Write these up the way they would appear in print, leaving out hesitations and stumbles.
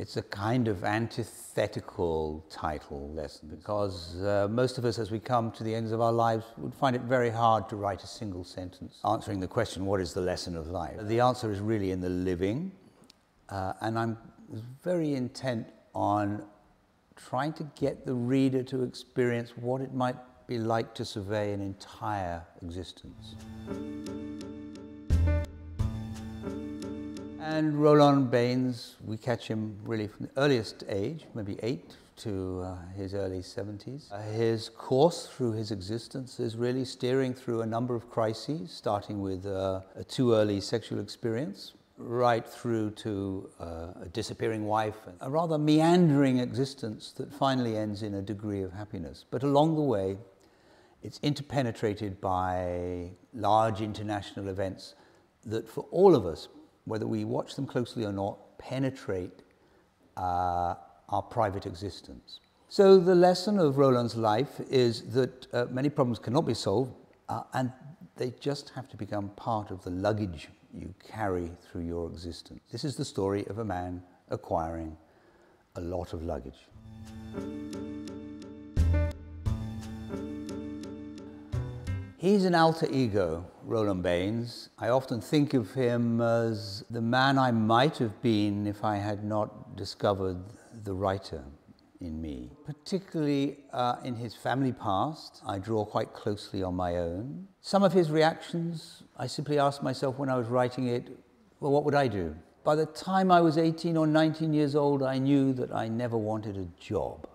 It's a kind of antithetical title, Lesson, because most of us, as we come to the ends of our lives, would find it very hard to write a single sentence answering the question, what is the lesson of life? The answer is really in the living, and I'm very intent on trying to get the reader to experience what it might be like to survey an entire existence. And Roland Baines, we catch him really from the earliest age, maybe 8 to his early 70s. His course through his existence is really steering through a number of crises, starting with a too early sexual experience, right through to a disappearing wife, and a rather meandering existence that finally ends in a degree of happiness. But along the way, it's interpenetrated by large international events that for all of us, whether we watch them closely or not, penetrate our private existence. So the lesson of Roland's life is that many problems cannot be solved, and they just have to become part of the luggage you carry through your existence. This is the story of a man acquiring a lot of luggage. He's an alter ego, Roland Baines. I often think of him as the man I might have been if I had not discovered the writer in me. Particularly in his family past, I draw quite closely on my own. Some of his reactions, I simply asked myself when I was writing it, well, what would I do? By the time I was 18 or 19 years old, I knew that I never wanted a job.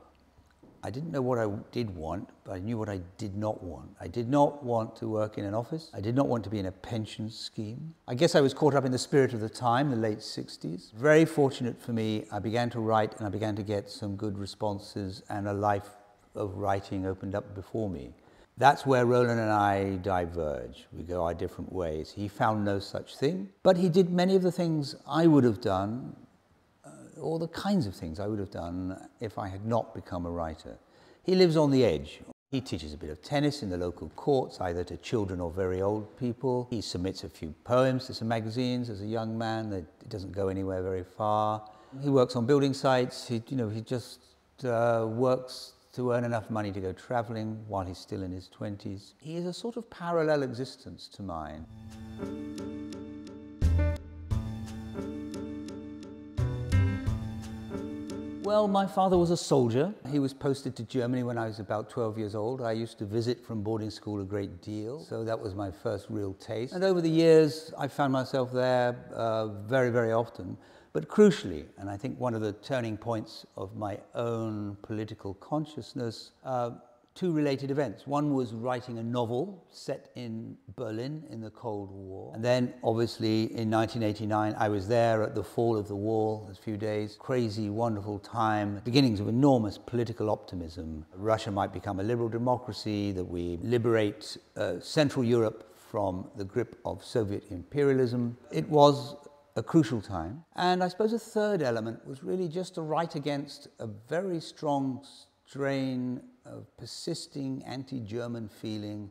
I didn't know what I did want, but I knew what I did not want. I did not want to work in an office. I did not want to be in a pension scheme. I guess I was caught up in the spirit of the time, the late 60s. Very fortunate for me, I began to write and I began to get some good responses, and a life of writing opened up before me. That's where Roland and I diverge. We go our different ways. He found no such thing, but he did many of the things I would have done, or the kinds of things I would have done if I had not become a writer. He lives on the edge. He teaches a bit of tennis in the local courts, either to children or very old people. He submits a few poems to some magazines as a young man. It doesn't go anywhere very far. He works on building sites. He just works to earn enough money to go traveling while he's still in his 20s. He is a sort of parallel existence to mine. Well, my father was a soldier. He was posted to Germany when I was about 12 years old. I used to visit from boarding school a great deal, so that was my first real taste. And over the years, I found myself there very, very often. But crucially, and I think one of the turning points of my own political consciousness, two related events. One was writing a novel set in Berlin in the Cold War. And then, obviously, in 1989, I was there at the fall of the wall, a few days. Crazy, wonderful time. Beginnings of enormous political optimism. Russia might become a liberal democracy, that we liberate Central Europe from the grip of Soviet imperialism. It was a crucial time. And I suppose a third element was really just to write against a very strong strain of persisting anti-German feeling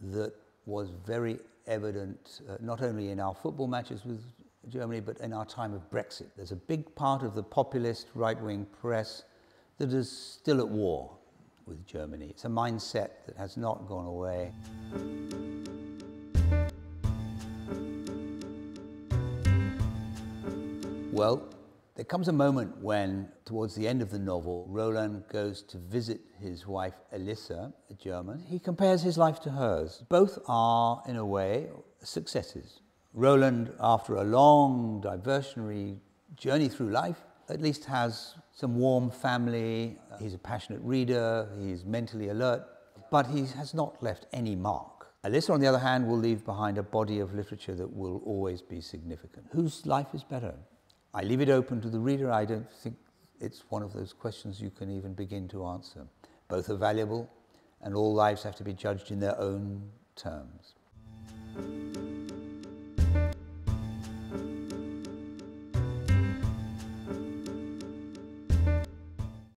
that was very evident not only in our football matches with Germany, but in our time of Brexit. There's a big part of the populist right-wing press that is still at war with Germany. It's a mindset that has not gone away. Well, there comes a moment when, towards the end of the novel, Roland goes to visit his wife Elissa, a German. He compares his life to hers. Both are, in a way, successes. Roland, after a long, diversionary journey through life, at least has some warm family. He's a passionate reader, he's mentally alert, but he has not left any mark. Elissa, on the other hand, will leave behind a body of literature that will always be significant. Whose life is better? I leave it open to the reader. I don't think it's one of those questions you can even begin to answer. Both are valuable, and all lives have to be judged in their own terms.